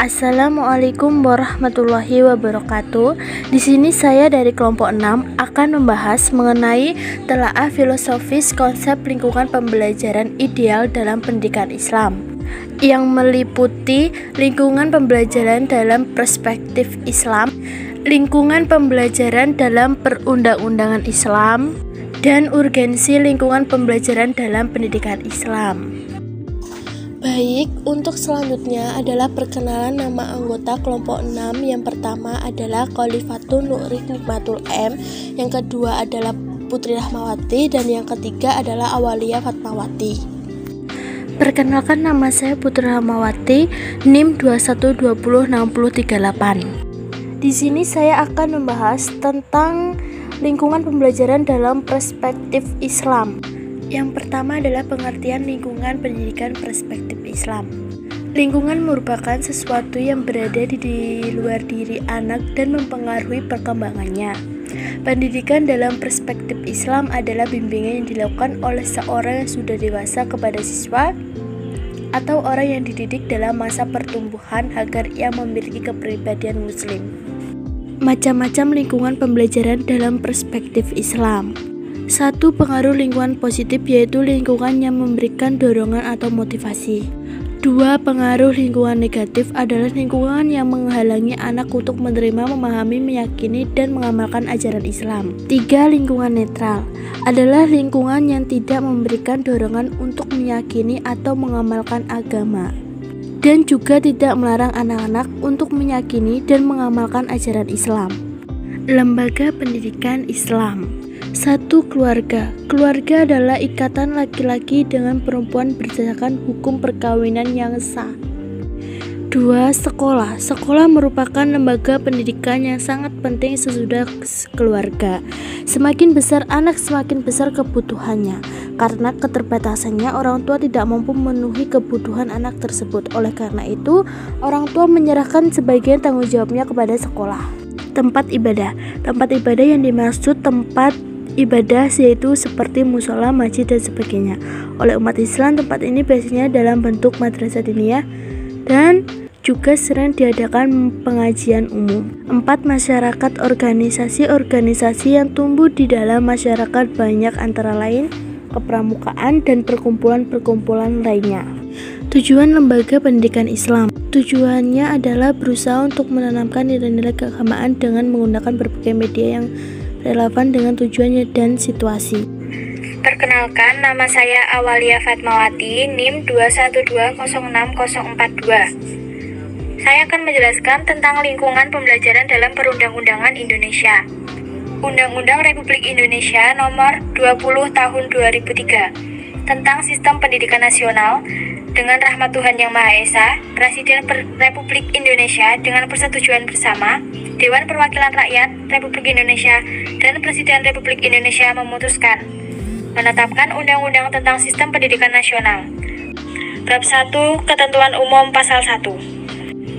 Assalamualaikum warahmatullahi wabarakatuh. Di sini saya dari kelompok 6 akan membahas mengenai telaah filosofis konsep lingkungan pembelajaran ideal dalam pendidikan Islam, yang meliputi lingkungan pembelajaran dalam perspektif Islam, lingkungan pembelajaran dalam perundang-undangan Islam, dan urgensi lingkungan pembelajaran dalam pendidikan Islam. Baik, untuk selanjutnya adalah perkenalan nama anggota kelompok 6. Yang pertama adalah Khalifatun Nu'ri Nikmatul M, yang kedua adalah Putri Rahmawati, dan yang ketiga adalah Awalia Fatmawati. Perkenalkan, nama saya Putri Rahmawati, NIM 21206038. Di sini saya akan membahas tentang lingkungan pembelajaran dalam perspektif Islam. Yang pertama adalah pengertian lingkungan pendidikan perspektif Islam. Lingkungan merupakan sesuatu yang berada di luar diri anak dan mempengaruhi perkembangannya. Pendidikan dalam perspektif Islam adalah bimbingan yang dilakukan oleh seorang yang sudah dewasa kepada siswa atau orang yang dididik dalam masa pertumbuhan agar ia memiliki kepribadian muslim. Macam-macam lingkungan pembelajaran dalam perspektif Islam. 1. Pengaruh lingkungan positif, yaitu lingkungan yang memberikan dorongan atau motivasi. 2. Pengaruh lingkungan negatif adalah lingkungan yang menghalangi anak untuk menerima, memahami, meyakini, dan mengamalkan ajaran Islam. 3. Lingkungan netral adalah lingkungan yang tidak memberikan dorongan untuk meyakini atau mengamalkan agama, dan juga tidak melarang anak-anak untuk meyakini dan mengamalkan ajaran Islam. Lembaga pendidikan Islam. 1. Keluarga. Keluarga adalah ikatan laki-laki dengan perempuan berdasarkan hukum perkawinan yang sah. 2. Sekolah. Sekolah merupakan lembaga pendidikan yang sangat penting sesudah keluarga. Semakin besar anak, semakin besar kebutuhannya. Karena keterbatasannya, orang tua tidak mampu memenuhi kebutuhan anak tersebut. Oleh karena itu, orang tua menyerahkan sebagian tanggung jawabnya kepada sekolah. Tempat ibadah. Tempat ibadah yang dimaksud tempat ibadah yaitu seperti musola, masjid, dan sebagainya. Oleh umat Islam, tempat ini biasanya dalam bentuk madrasah diniyah dan juga sering diadakan pengajian umum. 4. Masyarakat. Organisasi-organisasi yang tumbuh di dalam masyarakat banyak, antara lain kepramukaan dan perkumpulan-perkumpulan lainnya. Tujuan lembaga pendidikan Islam. Tujuannya adalah berusaha untuk menanamkan nilai-nilai keagamaan dengan menggunakan berbagai media yang relevan dengan tujuannya dan situasi. Perkenalkan, nama saya Awalia Fatmawati, NIM 21206042. Saya akan menjelaskan tentang lingkungan pembelajaran dalam perundang-undangan Indonesia. Undang-Undang Republik Indonesia Nomor 20 Tahun 2003 tentang Sistem Pendidikan Nasional. Dengan rahmat Tuhan Yang Maha Esa, Presiden Republik Indonesia dengan persetujuan bersama Dewan Perwakilan Rakyat Republik Indonesia dan Presiden Republik Indonesia memutuskan menetapkan Undang-Undang tentang Sistem Pendidikan Nasional. Bab 1. Ketentuan Umum Pasal 1.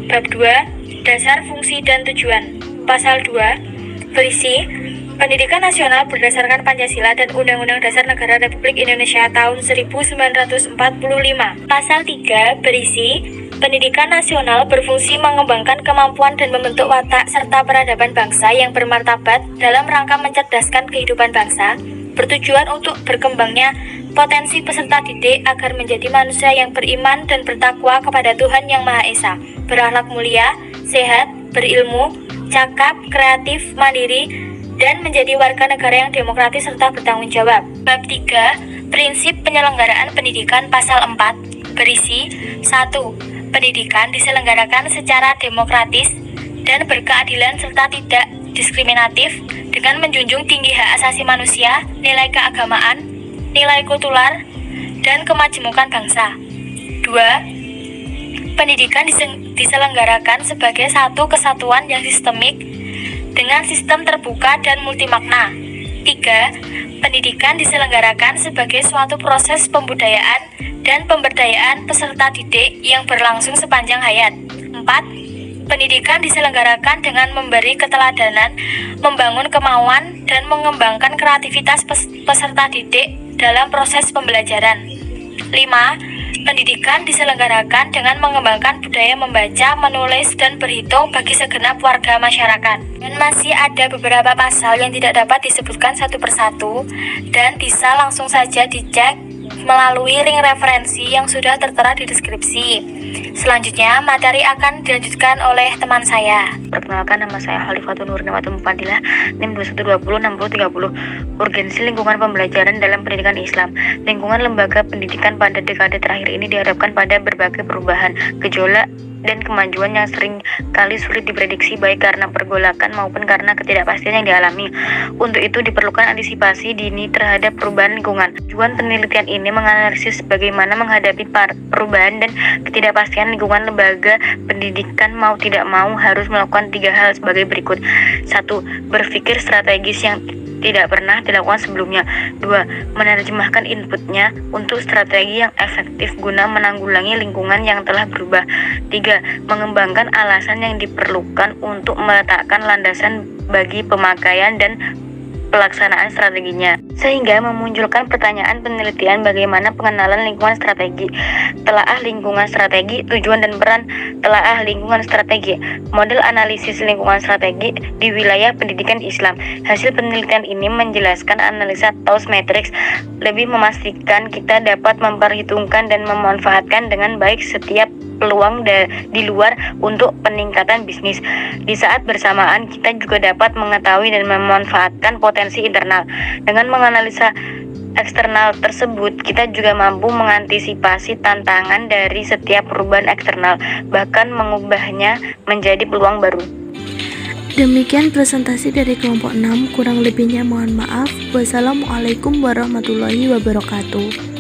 Bab 2. Dasar, Fungsi, dan Tujuan. Pasal 2. Berisi Pendidikan Nasional berdasarkan Pancasila dan Undang-Undang Dasar Negara Republik Indonesia tahun 1945. Pasal 3 berisi Pendidikan Nasional berfungsi mengembangkan kemampuan dan membentuk watak serta peradaban bangsa yang bermartabat dalam rangka mencerdaskan kehidupan bangsa, bertujuan untuk berkembangnya potensi peserta didik agar menjadi manusia yang beriman dan bertakwa kepada Tuhan Yang Maha Esa, berakhlak mulia, sehat, berilmu, cakap, kreatif, mandiri, dan menjadi warga negara yang demokratis serta bertanggung jawab. Bab 3. Prinsip penyelenggaraan pendidikan. Pasal 4 berisi 1. Pendidikan diselenggarakan secara demokratis dan berkeadilan serta tidak diskriminatif dengan menjunjung tinggi hak asasi manusia, nilai keagamaan, nilai kultural, dan kemajemukan bangsa. 2. Pendidikan diselenggarakan sebagai satu kesatuan yang sistemik dengan sistem terbuka dan multimakna. 3. Pendidikan diselenggarakan sebagai suatu proses pembudayaan dan pemberdayaan peserta didik yang berlangsung sepanjang hayat. 4. Pendidikan diselenggarakan dengan memberi keteladanan, membangun kemauan, dan mengembangkan kreativitas peserta didik dalam proses pembelajaran. 5. Pendidikan diselenggarakan dengan mengembangkan budaya membaca, menulis, dan berhitung bagi segenap warga masyarakat. Dan masih ada beberapa pasal yang tidak dapat disebutkan satu persatu dan bisa langsung saja dicek melalui link referensi yang sudah tertera di deskripsi. Selanjutnya, materi akan dilanjutkan oleh teman saya. Perkenalkan, nama saya Khalifatul Nur Ni'matul Mufadilah, NIM 21206030. Urgensi lingkungan pembelajaran dalam pendidikan Islam. Lingkungan lembaga pendidikan pada dekade terakhir ini dihadapkan pada berbagai perubahan, gejolak, dan kemajuan yang sering kali sulit diprediksi baik karena pergolakan maupun karena ketidakpastian yang dialami. Untuk itu diperlukan antisipasi dini terhadap perubahan lingkungan. Tujuan penelitian ini menganalisis bagaimana menghadapi perubahan dan ketidakpastian lingkungan. Lembaga pendidikan mau tidak mau harus melakukan 3 hal sebagai berikut. 1. Berpikir strategis yang tidak pernah dilakukan sebelumnya. 2. Menerjemahkan inputnya untuk strategi yang efektif guna menanggulangi lingkungan yang telah berubah. 3. Mengembangkan alasan yang diperlukan untuk meletakkan landasan bagi pemakaian dan pelaksanaan strateginya, sehingga memunculkan pertanyaan penelitian bagaimana pengenalan lingkungan strategi. Telaah lingkungan strategi, tujuan dan peran. Telaah lingkungan strategi, model analisis lingkungan strategi di wilayah pendidikan Islam. Hasil penelitian ini menjelaskan analisa TAUS Matrix, lebih memastikan kita dapat memperhitungkan dan memanfaatkan dengan baik setiap peluang di luar untuk peningkatan bisnis. Di saat bersamaan, kita juga dapat mengetahui dan memanfaatkan potensi internal. Dengan menganalisa eksternal tersebut, kita juga mampu mengantisipasi tantangan dari setiap perubahan eksternal, bahkan mengubahnya menjadi peluang baru. Demikian presentasi dari kelompok 6, kurang lebihnya mohon maaf. Wassalamualaikum warahmatullahi wabarakatuh.